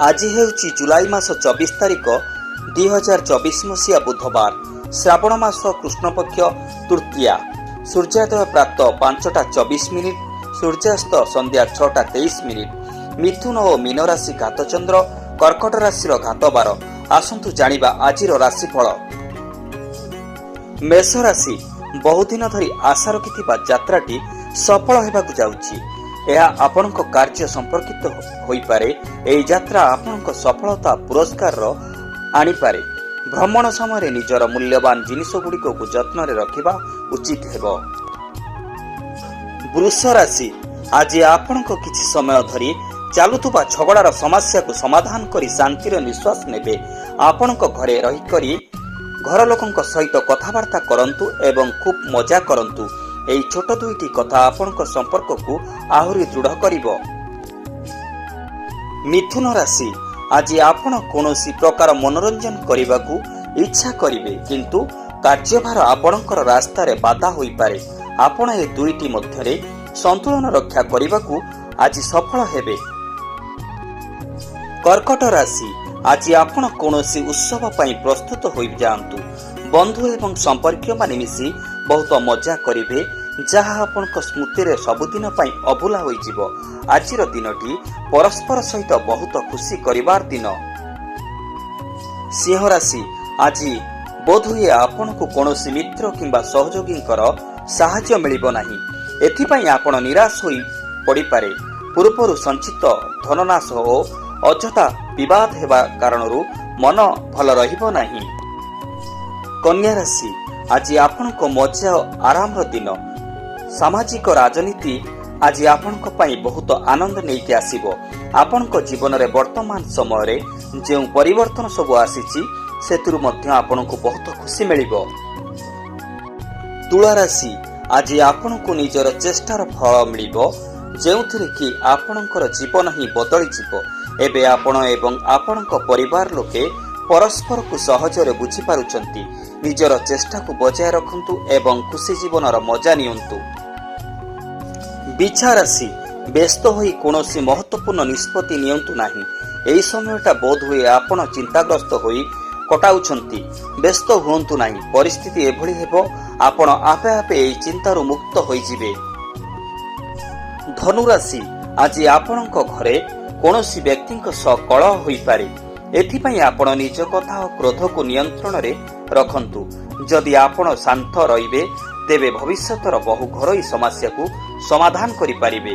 आज हेउची जुलाई मास 24 तारिख 2024 मसीहा बुधवार श्रावण मास कृष्णपक्ष तृतीया। सूर्योदय प्राप्त 5:24 सूर्यास्त संध्या 6:23। मिथुन और मीन राशि घातचंद्र, कर्कट राशि घातबार। आसंतु जानिबा आजिर राशिफल। मेष राशि बहुदिन धरी आशा रखिथिबा यात्राटी सफल हेबाकु जाउछि। यह आपणक कार्य संपर्कित होइपारे। एही यात्रा आपणक सफलता पुरस्कार आनिपारे। भ्रमण समय निजर मूल्यवान जिनिस गुड़िक जत्न रखिबा उचित हेबो। वृष राशि आज आपणक किछि समय धरी चालुथुबा झगड़ार समस्या को समाधान करी शांतिर निश्वास नेबे। आपणक घरे रही करी घर लोकंक सहित कथबार्ता करंतु एवं खूब मजा करंतु। एही छोट दुईटी कथा आपणक संपर्क को आहुरी दृढ़ करिवो। मिथुन राशि आज आपण कोनोसी प्रकार मनोरंजन करिबाकू इच्छा करिवे, किंतु कार्यभार आपणकर रास्ता रे बाधा होई पारे। आपण ए दुईटी मध्यरे संतुलन रक्षा करिबाकू आज सफल हेबे। कर्कट राशि आज आपण कोनोसी उत्सव पई प्रस्तुत होई जांतु। बंधु एवं संपर्क माने मिसी बहुत मजा करिवे, जहा आपणक स्मृति रे सबुदिन पई अभुला होई जिवो। आजिर दिनटी परस्पर सहित बहुत खुशी करिवार दिन। सिंह राशि आज बोधहुए आपणकू कोनोसी मित्र किंबा सहयोगींकर साहाय्य मिलिबो नाही। एथिपई आपण निराश होई पड़ी पारे। पूर्वरु संचित धननाश ओ अजथा विवाद हेबा कारणरू मन भल रहिबो नाही। कन्या राशि आज आपणक मजा आराम दिन। सामाजिक राजनीति आज आपणक पई बहुत आनंद नेइके आसीबो। आपणक जीवन रे वर्तमान समय रे जेउ परिवर्तन सब आसीची सेतुरु मध्य आपणक बहुत खुशी मिलिबो। तुला राशि आज आपणक निजर चेष्टार फल मिलिबो, जेउथिरे कि आपणकर जीवन ही बदली जिवो। एबे आपण एवं आपणक परिवार लोके परस्पर को सहजरे बुझी पारुचंती। निजर चेष्टा को बजाय रखंतु एवं खुशी जीवनर मजा नियंतु। बिछा राशि व्यस्त होई कोनोसी महत्वपूर्ण निष्पत्ति नियंतु नाही। एही समयटा बोध हुए आपण चिंताग्रस्त होई कटाउछंती। व्यस्त हुअंतु नाही। परिस्थिति एभली हेबो, आपण आपे आपे एही चिंतारु मुक्त होई जिवे। धनु राशि आज आपणक घरे कोनोसी व्यक्तिंक सह कलह होई पारे। एथिपई आपण निज कथा और क्रोध को नियंत्रण रे रखंतु। जदि आपण शांत रहिबे तेबे भविष्यतर बहु घरोई समस्या को समाधान करि पारिबे।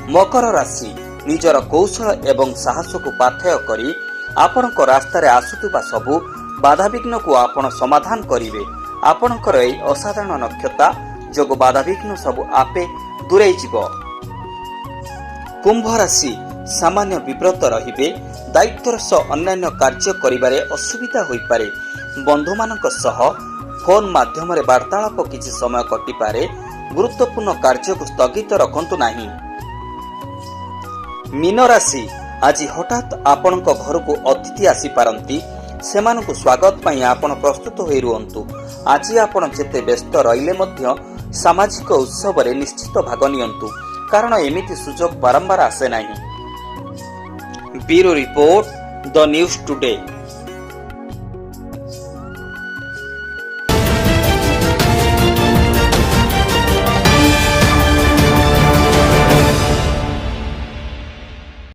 मकर राशि निजर कौशल एवं साहस को पाथेय करी आपणक रास्ता रे आसुतुबा सबु बाधाविघ्न को आपण समाधान करिवे। आपणकर एई असाधारण नक्षता जोग बाधाविघ्न सबु आपे दूरेई जिवो। कुंभ राशि सामान्य विव्रत रहिबे। दायित्वर सह अन्यान्य कार्य करिबारे असुविधा होई पारे। बंधु मानक सह फोन माध्यम रे वार्तालाप किछि समय कटि पारे। गुरुत्वपूर्ण कार्य को स्थगित रखंतु नाही। मीन राशि आज हठात आपणक घर को अतिथि आसी पारंती। सेमानकु स्वागत पई आपण प्रस्तुत होई रुहंतु। आज आपण जेते व्यस्त रहिले मध्य सामाजिक उत्सव रे निश्चित भाग नियंतु, कारण एमिति सुजोग बारंबार आसे नाही। Bureau report the news today.